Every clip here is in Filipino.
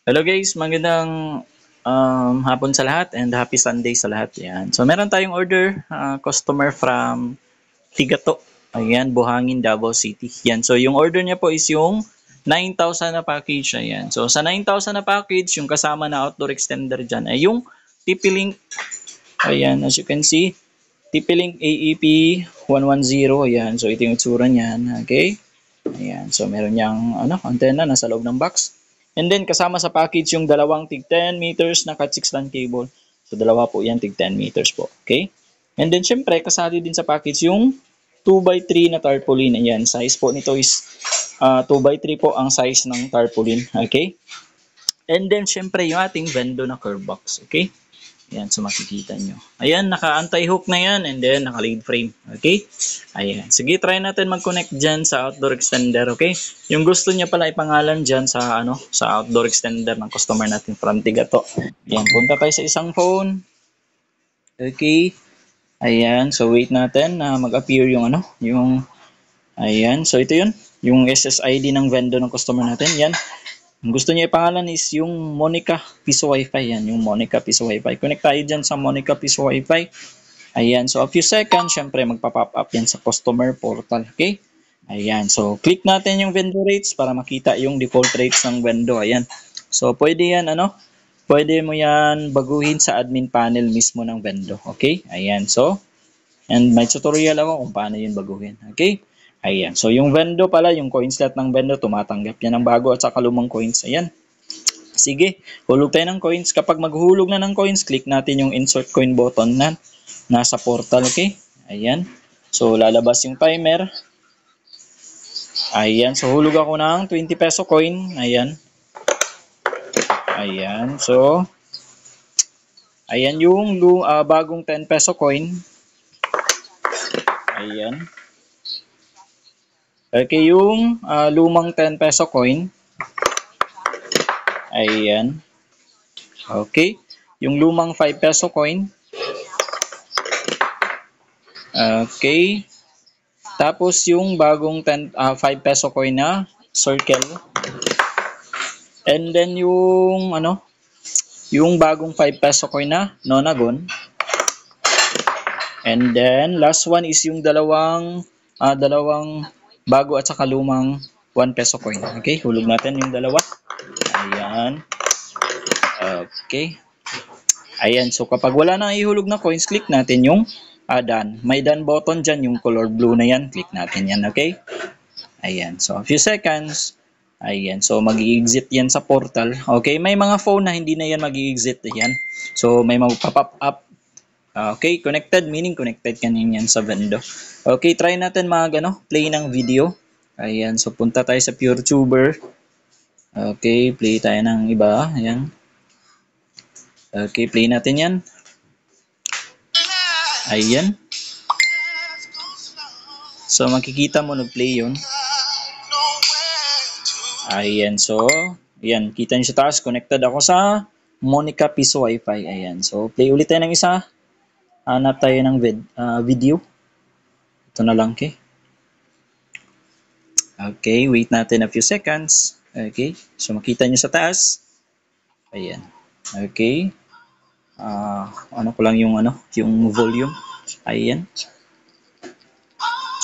Hello guys, magandang hapon sa lahat and happy Sunday sa lahat. Yan. So meron tayong order, customer from Tigato. Ayan, Buhangin, Davao City. Yan. So yung order niya po is yung 9,000 na package. Ayan. So sa 9,000 na package, yung kasama na outdoor extender dyan ay yung TP-Link. Ayan, as you can see, TP-Link AEP 110. Ayan. So ito yung itsura niyan. Okay. Ayan. So meron niyang antenna nasa loob ng box. And then kasama sa package yung dalawang tig 10 meters na Cat 6 LAN cable. So dalawa po yan tig 10 meters po. Okay? And then syempre kasali din sa package yung 2x3 na tarpaulin. Ayan, size po nito is 2x3 po ang size ng tarpaulin. Okay? And then syempre yung ating Vendo na curve box. Okay? Ayan, so makikita nyo. Ayan, naka-anti-hook na yan and then naka-lead frame. Okay? Ayan. Sige, try natin mag-connect dyan sa outdoor extender. Okay? Yung gusto niya pala ipangalan dyan sa, sa outdoor extender ng customer natin from Tigato. Ayan, punta tayo sa isang phone. Okay? Ayan, so wait natin na mag-appear yung ayan, so ito yun. Yung SSID ng vendor ng customer natin. Yan. Ang gusto niya ipangalan is yung Monica Piso Wi-Fi. Yan, yung Monica Piso Wi-Fi. Connect tayo dyan sa Monica Piso Wi-Fi. Ayan, so a few seconds, syempre magpa-pop up yan sa customer portal. Okay? Ayan, so click natin yung vendor rates para makita yung default rates ng vendor. Ayan. So pwede yan, pwede mo yan baguhin sa admin panel mismo ng vendor. Okay? Ayan, so, and may tutorial ako kung paano yun baguhin. Okay? Ayan. So, yung Vendo pala, yung coin slot ng Vendo, tumatanggap yan ng bago at saka lumang coins. Ayan. Sige, hulog tayo ng coins. Kapag maghuhulog na ng coins, click natin yung insert coin button na nasa portal. Okay? Ayan. So, lalabas yung timer. Ayan. So, hulog ako ng 20 peso coin. Ayan. Ayan. So, ayan yung bagong 10 peso coin. Ayan. Okay, yung lumang 10 peso coin. Ayan. Okay. Yung lumang 5 peso coin. Okay. Tapos yung bagong 5 peso coin na circle. And then yung yung bagong 5 peso coin na nonagon. And then last one is yung dalawang bago at saka lumang 1 peso coin. Okay, hulog natin yung dalawa. Ayan. Okay. Ayan, so kapag wala nang ihulog na coins, click natin yung done. May done button dyan, yung color blue na yan. Click natin yan, okay? Ayan, so a few seconds. Ayan, so mag-i-exit yan sa portal. Okay, may mga phone na hindi na yan mag-i-exit. Ayan, so may mag-pop up. Okay, connected, meaning connected ka yan sa Vendo. Okay, try natin play ng video. Ayan, so punta tayo sa PureTuber. Okay, play tayo ng iba. Ayan. Okay, play natin yan. Ayan. So, makikita mo nag-play yun. Ayan, so, ayan, kita nyo sa taas. Connected ako sa Monica Piso Wi-Fi. Ayan, so, play ulit tayo ng isa. Hanap tayo ng video. Ito na lang, okay? Okay, wait natin a few seconds. Okay, so makita nyo sa taas. Ayan. Okay. Ano ko lang yung yung volume. Ayan.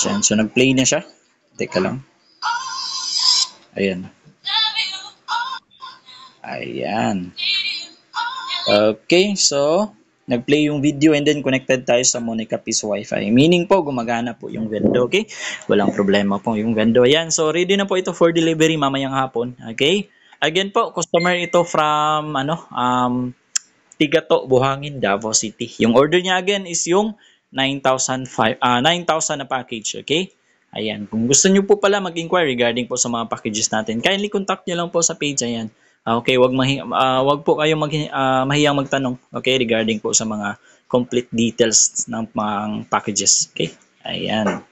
Ayan, so nag-play na siya. Teka lang. Ayan. Ayan. Okay, so nag-play yung video and then connected tayo sa Monica Piso Wi-Fi. Meaning po, gumagana po yung Vendo, okay? Walang problema po yung Vendo. Ayan, so ready na po ito for delivery mamayang hapon, okay? Again po, customer ito from, Tigato, Buhangin, Davao City. Yung order niya again is yung 9,000 na package, okay? Ayan, kung gusto niyo po pala mag-inquire regarding po sa mga packages natin, kindly contact niyo lang po sa page, ayan. Okay, wag po kayong mahiyang magtanong, okay, regarding po sa mga complete details ng mga packages, okay? Ayan.